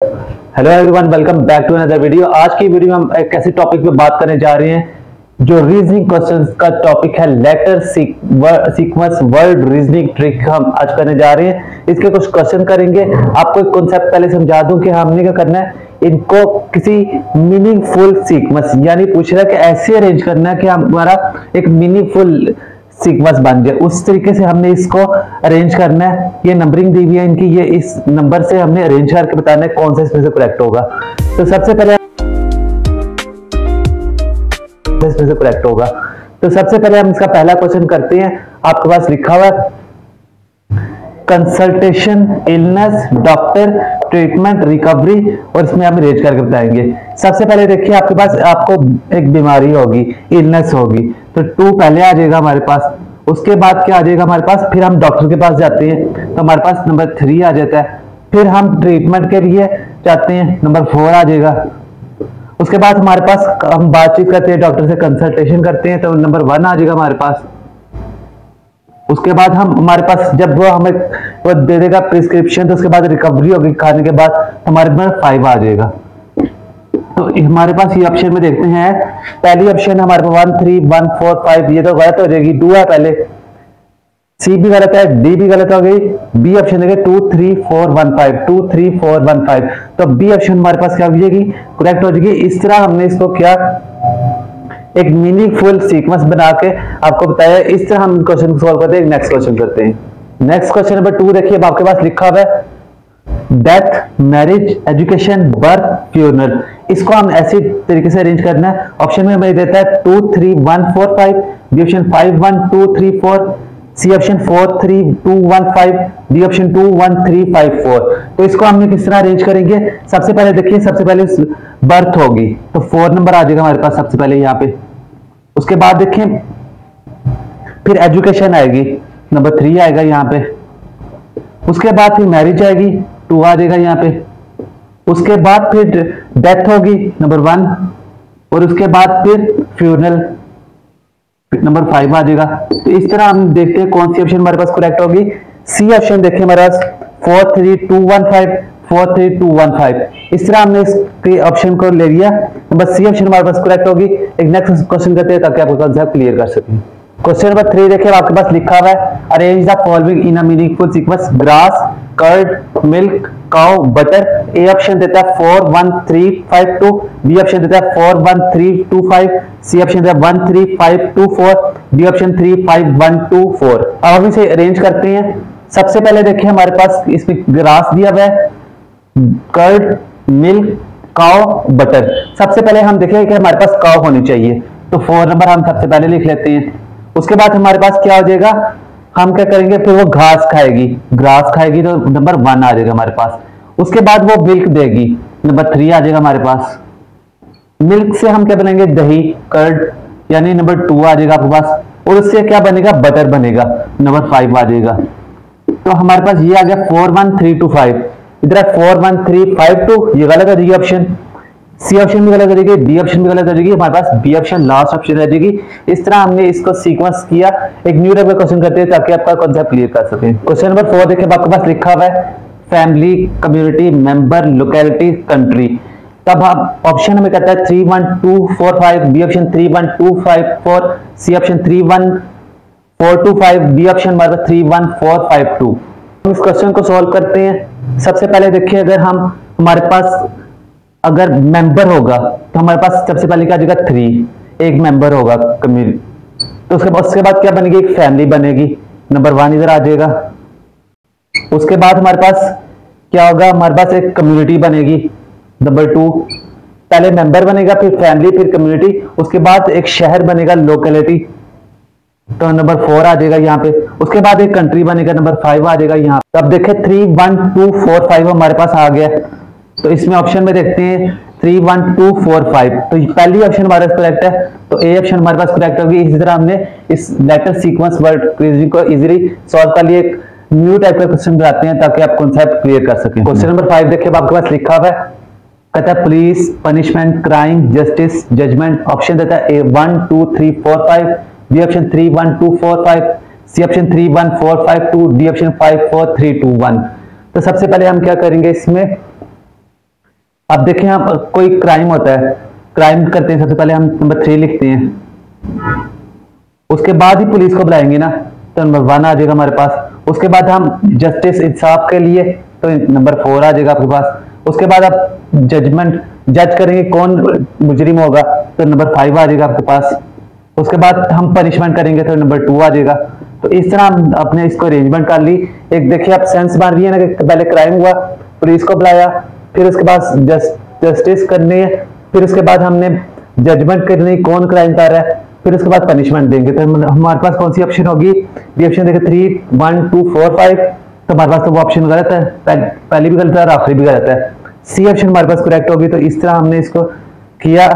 Hello everyone, welcome back to another video. आज की video में हम एक ऐसे टॉपिक पे बात करने जा रहे हैं जो रीजनिंग क्वेश्चंस का टॉपिक है। Letter sequence word reasoning trick हम आज करने जा रहे हैं। इसके कुछ क्वेश्चन करेंगे। आपको एक कॉन्सेप्ट पहले समझा दूं कि हमने क्या करना है, इनको किसी मीनिंगफुल सीक्वेंस यानी पूछ रहा है कि ऐसे अरेंज करना है कि हमारा एक मीनिंगफुल सीक्वेंस बन जाए। उस तरीके से हमने इसको अरेंज करना है। ये नंबरिंग दी हुई है इनकी, ये इस नंबर से हमने अरेंज करके बताना है कौन सा इसमें से करेक्ट होगा। तो सबसे पहले हम इसका पहला क्वेश्चन करते हैं। आपके पास लिखा हुआ है consultation, illness, doctor, treatment, recovery, और इसमें हम अरेंज करके बताएंगे। सबसे पहले देखिए, आपके पास आपको एक बीमारी होगी, इलनेस होगी, तो 2 पहले आ जाएगा हमारे पास। उसके बाद क्या आ जाएगा हमारे पास, फिर हम डॉक्टर के पास जाते हैं तो हमारे पास नंबर 3 आ जाता है। फिर हम ट्रीटमेंट के लिए जाते हैं, नंबर 4 आ जाएगा। उसके बाद हमारे पास हम बातचीत करते हैं, डॉक्टर से कंसल्टेशन करते हैं तो नंबर 1 आ जाएगा हमारे पास। उसके बाद हमारे पास जब वो हमें वो दे देगा प्रिस्क्रिप्शन, तो उसके बाद रिकवरी होगी खाने के बाद, तो हमारे पास 5 आ जाएगा। तो हमारे पास ये ऑप्शन में देखते हैं, पहली ऑप्शन हमारे पास 1 3 1 4 5, ये तो गलत हो जाएगी, 2 है पहले, सी भी गलत है, डी भी गलत हो गई, बी ऑप्शन देखें 2 3 4 1 5, 2 3 4 1 5, तो बी ऑप्शन हमारे पास क्या हो जाएगी, करेक्ट हो जाएगी। इस तरह हमने इसको क्या एक मीनिंगफुल सीक्वेंस बना के आपको बताया। इस तरह हम क्वेश्चन को सॉल्व करते हैं। नेक्स्ट क्वेश्चन करते हैं। नेक्स्ट क्वेश्चन नंबर 2 देखिए, आपके पास लिखा हुआ है death, marriage, education, birth, funeral. इसको हम ऐसी तरीके से अरेंज करना है। ऑप्शन में हमें देता है 2 3 1 4 5, B option 5 1 2 3 4, C option 4 3 2 1 5, D option 2 1 3 5 4। तो इसको हमने किस तरह अरेंज करेंगे, सबसे पहले देखिए, सबसे पहले बर्थ होगी तो 4 नंबर आ जाएगा हमारे पास सबसे पहले यहाँ पे। उसके बाद देखें फिर एजुकेशन आएगी, नंबर 3 आएगा यहाँ पे। उसके बाद फिर मैरिज आएगी, 2 आ जाएगा यहाँ पे। उसके बाद फिर डेथ होगी, नंबर 1, और उसके बाद फिर फ्यूनरल, नंबर 5 आ जाएगा। तो इस तरह हम देखते हैं कौन सी ऑप्शन हमारे पास करेक्ट होगी। सी ऑप्शन देखिए हमारे पास 4 3 2 1 5, 4 3 2 1 5। इस तरह हमने इसके ऑप्शन को ले लिया, नंबर सी ऑप्शन हमारे पास करेक्ट होगी। एक नेक्स्ट क्वेश्चन करते हैं ताकि आपको कंसेप्ट क्लियर कर सकें। क्वेश्चन नंबर 3 देखिए, आपके पास लिखा हुआ है arrange the following in a meaningful sequence, grass, curd, milk, cow, butter. A option देता है 4 1 3 5 2, बी ऑप्शन देता है 4 1 3 2 5, सी ऑप्शन देता है 1 3 5 2 4, डी ऑप्शन 3 5 1 2 4। अब हम इसे अरेंज करते हैं। सबसे पहले देखिए हमारे पास इसमें ग्रास दिया हुआ है, कर्ड, मिल्क, काउ, बटर। सबसे पहले हम देखें कि हमारे पास काउ होनी चाहिए, तो 4 नंबर हम सबसे पहले लिख लेते हैं। उसके बाद हमारे पास क्या हो जाएगा, हम क्या करेंगे, फिर वो घास खाएगी, ग्रास खाएगी, तो नंबर 1 आ जाएगा हमारे पास। उसके बाद वो मिल्क देगी, नंबर 3 आ जाएगा हमारे पास। मिल्क से हम क्या बनाएंगे, दही, कर्ड, यानी नंबर 2 आ जाएगा आपके पास। और उससे क्या बनेगा, बटर बनेगा, नंबर 5 आ जाएगा। तो हमारे पास ये आ गया 4 1 3 2 5। इधर 4 1 3 5 2, ये गलत हो जाएगी ऑप्शन। सी ऑप्शन भी गलत हो जाएगी, डी ऑप्शन भी गलत हो जाएगी, हमारे पास बी ऑप्शन लास्ट ऑप्शन रह जाएगी। इस तरह हमने इसको सीक्वेंस किया। एक न्यू टाइप का क्वेश्चन करते हैं ताकि आपका कॉन्सेप्ट क्लियर कर सकें। क्वेश्चन नंबर 4 देखिए, आपके पास लिखा हुआ है family, community, member, locality, country. तब हम ऑप्शन हमें कहता है 3 1 2 4 5, B option 3 1 2 5 4, C option 3 1 4 2 5, D option हमारे पास 3 1 4 5 2। हम इस क्वेश्चन को सॉल्व करते हैं। सबसे पहले देखिए, अगर हमारे पास अगर मेंबर होगा तो हमारे पास सबसे पहले क्या आ जाएगा 3, एक मेंबर होगा कम्युनिटी, तो उसके बाद क्या बनेगी, एक फैमिली बनेगी, नंबर 1 इधर आ जाएगा। उसके बाद हमारे पास क्या होगा, हमारे पास एक कम्युनिटी बनेगी, नंबर 2, पहले मेंबर बनेगा, फिर फैमिली, फिर कम्युनिटी, उसके बाद एक शहर बनेगा, लोकेलिटी, तो नंबर 4 आ जाएगा यहाँ पे। उसके बाद एक कंट्री बनेगा, नंबर 5 आ जाएगा यहाँ। अब देखें 3 1 2 4 5 हमारे पास आ गया। तो इसमें ऑप्शन में देखते हैं 3 1 2 4 5, तो पहली ऑप्शन हमारे पास करेक्ट है, तो ए ऑप्शन हमारे पास करेक्ट होगी। इसी तरह हमने इस लेटर सीक्वेंस वर्ड रीजनिंग को इजीली सॉल्व कर लिए। एक न्यू टाइप का क्वेश्चन बनाते हैं ताकि आप कॉन्सेप्ट क्लियर कर सकें। क्वेश्चन नंबर 5 देखिए, आपके पास लिखा हुआ है, कहता है police, punishment, crime, justice, judgement. Option देता है A 1 2 3 4 5, B option 3 1 2 4 5, C option 3 1 4 5 2, D option 5 4 3 2 1। तो सबसे पहले हम क्या करेंगे, इसमें अब देखिए यहाँ कोई क्राइम होता है, क्राइम करते हैं, सबसे पहले हम नंबर 3 लिखते हैं, उसके बाद ही पुलिस को बुलाएंगे ना, तो नंबर 1 आ जाएगा हमारे पास। उसके बाद हम जस्टिस इंसाफ के लिए, तो नंबर 4 आ जाएगा आपके पास। उसके बाद आप जजमेंट जज करेंगे कौन मुजरिम होगा, तो नंबर 5 आ जाएगा आपके पास। उसके बाद हम पनिशमेंट करेंगे तो नंबर 2 आ जाएगा। तो इस तरह हम अपने इसको अरेंजमेंट कर ली। एक देखिए आप सेंस बन रही है ना, कि पहले क्राइम हुआ, पुलिस को बुलाया, फिर उसके बाद जस्टिस करनी है, फिर उसके बाद हमने जजमेंट करनी कौन क्राइम कर रहा है, फिर उसके बाद पनिशमेंट देंगे। तो हमारे पास कौन सी ऑप्शन होगी? बी ऑप्शन देखिए 3, 1, 2, 4, 5। तो हमारे पास तो वो ऑप्शन गलत है, पहली भी गलत है और आखिरी भी गलत है। सी ऑप्शन हमारे पास करेक्ट होगी। तो इस तरह हमने इसको किया।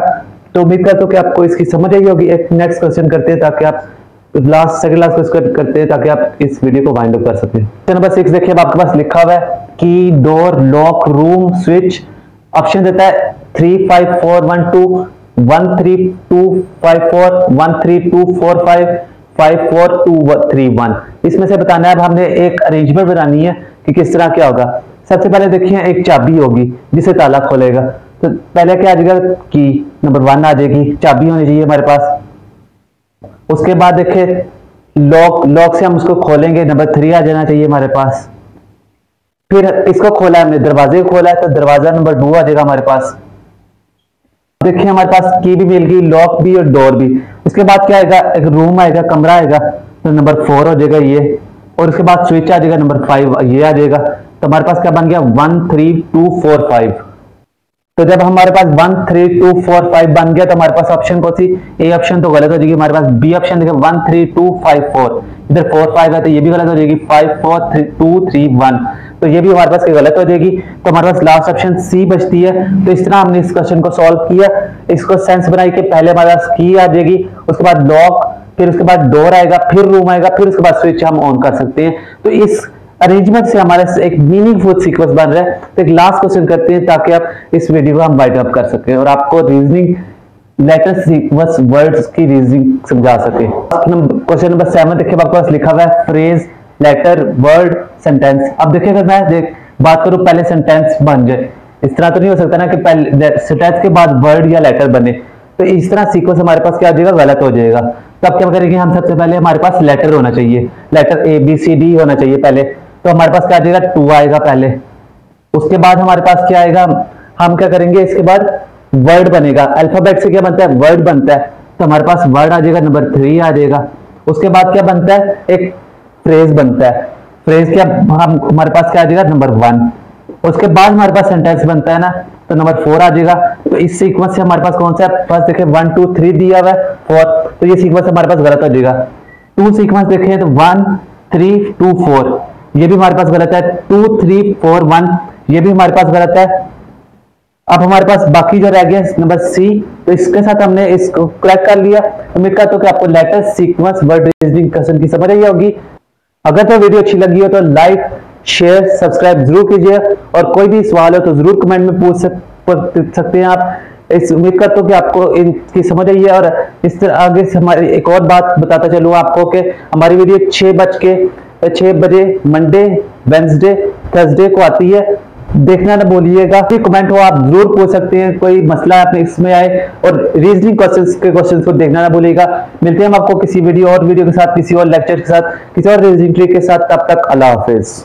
तो उम्मीद करता हूं कि आपको इसकी समझ आई होगी। एक नेक्स्ट क्वेश्चन करते हैं ताकि आप सेकंड लास्ट क्वेश्चन करते हैं ताकि आप इस वीडियो को वाइंड अप कर सकें। नंबर 6 देखिए, अब आपके पास लिखा हुआ है की, door, lock, room, switch. Option देता है 3, 5, 4, 1, 2, 1, 3, 2, 5, 4, 1, 3, 2, 4, 5, 5, 4, 2, 3, 1। इसमें से बताना है, अब हमने एक अरेंजमेंट बनानी है कि किस तरह क्या होगा। सबसे पहले देखिए एक चाबी होगी जिसे ताला खोलेगा। तो पहले क्या आ जाएगा? की नंबर 1 आ जाएगी, चाबी होनी चाहिए हमारे पास। उसके बाद देखिए लॉक, लॉक से हम उसको खोलेंगे, नंबर 3 आ जाना चाहिए हमारे पास। फिर इसको खोला हमने, दरवाजे को खोला है, तो दरवाजा नंबर 2 आ जाएगा हमारे पास। देखिए हमारे पास की भी मिल गई, लॉक भी और डोर भी। उसके बाद क्या आएगा? एक रूम आएगा, कमरा आएगा, तो नंबर 4 हो जाएगा ये। और उसके बाद स्विच आ जाएगा, नंबर 5 ये आ जाएगा। तो हमारे पास क्या बन गया? 1, 3, 2, 4, 5। तो जब हमारे पास 1, 3, 2, 4, 5 बन गया, तो हमारे पास ऑप्शन कौन सी? ए ऑप्शन तो गलत हो जाएगी हमारे पास। बी ऑप्शन देखिए 1, 3, 2, 5, 4। इधर 4, 5 है तो ये भी गलत हो जाएगी। 5, 4, 3, 2, 3, 1, तो ये भी हमारे पास गलत हो जाएगी। तो हमारे पास लास्ट ऑप्शन सी बचती है। तो इस तरह हमने इस क्वेश्चन को सॉल्व किया। इसको सेंस बनाई कि पहले हमारे पास की आ जाएगी, उसके बाद लॉक, फिर उसके बाद डोर आएगा, फिर रूम आएगा, फिर उसके बाद स्विच हम ऑन कर सकते हैं। तो इस अरेंजमेंट से हमारे एक मीनिंगफुल सीक्वेंस बन रहा है। तो एक लास्ट क्वेश्चन करते हैं ताकि आप इस वीडियो को हम वाइंड अप कर सकें और आपको रीजनिंग, लेटर, सीक्वेंस, वर्ड्स की रीजनिंग समझा सके। क्वेश्चन नंबर 7 देखिए, आपके पास लिखा हुआ है फ्रेज, लेटर, वर्ड, सेंटेंस। अब देखिए अगर मैं बात करूं पहले सेंटेंस बन जाए, इस तरह तो नहीं हो सकता ना कि पहले सेंटेंस के बाद वर्ड या लेटर बने। तो इस तरह सीक्वेंस हमारे पास क्या हो जाएगा? गलत हो जाएगा। तो अब क्या करेंगे हम? सबसे पहले हमारे पास लेटर होना चाहिए, letter A B C D होना चाहिए पहले। तो हमारे पास क्या आ जाएगा? 2 आएगा पहले। उसके बाद हमारे पास क्या आएगा? हम क्या करेंगे? इसके बाद वर्ड बनेगा। अल्फाबेट से क्या बनता है? वर्ड बनता है। तो हमारे पास वर्ड आ जाएगा, नंबर 3 आ जाएगा। उसके बाद क्या बनता है? एक फ्रेज बनता है। फ्रेज क्या हम हमारे पास क्या आ जाएगा? नंबर 1। उसके बाद हमारे पास सेंटेंस बनता है ना, तो नंबर 4 आ जाएगा। तो इस सीक्वेंस से हमारे पास कौन सा है? फर्स्ट देखिए 1, 2, 3 दिया हुआ है, 4, तो ये सीक्वेंस हमारे पास गलत हो जाएगा। 2 सीक्वेंस देखें तो 1, 3, 2, 4, ये भी हमारे पास गलत है। 2, 3, 4, 1, ये भी हमारे पास गलत है। अब हमारे पास बाकी जो रह गया नंबर सी, तो इसके साथ हमने इसको क्रैक कर लिया। उम्मीद करता हूं कि आपको letter, sequence, word reasoning question की समझ आई होगी। अगर तो वीडियो अच्छी लगी हो तो लाइक, शेयर, सब्सक्राइब जरूर कीजिए और कोई भी सवाल हो तो जरूर कमेंट में पूछ सकते हैं आप। इस उम्मीद करता हूं कि आपको इनकी समझ आई है। और इस तरह आगे से हमारी एक और बात बताता चलूँ आपको कि हमारी वीडियो 6 बजे मंडे, वेंसडे, थर्सडे को आती है। देखना ना भूलिएगा। कोई कमेंट हो आप जरूर पूछ सकते हैं, कोई मसला अपने इसमें आए, और रीजनिंग क्वेश्चंस को देखना ना भूलिएगा। मिलते हैं हम आपको किसी वीडियो के साथ, किसी और लेक्चर के साथ, किसी और रीजनिंग ट्रिक के साथ। तब तक अल्लाह हाफिज।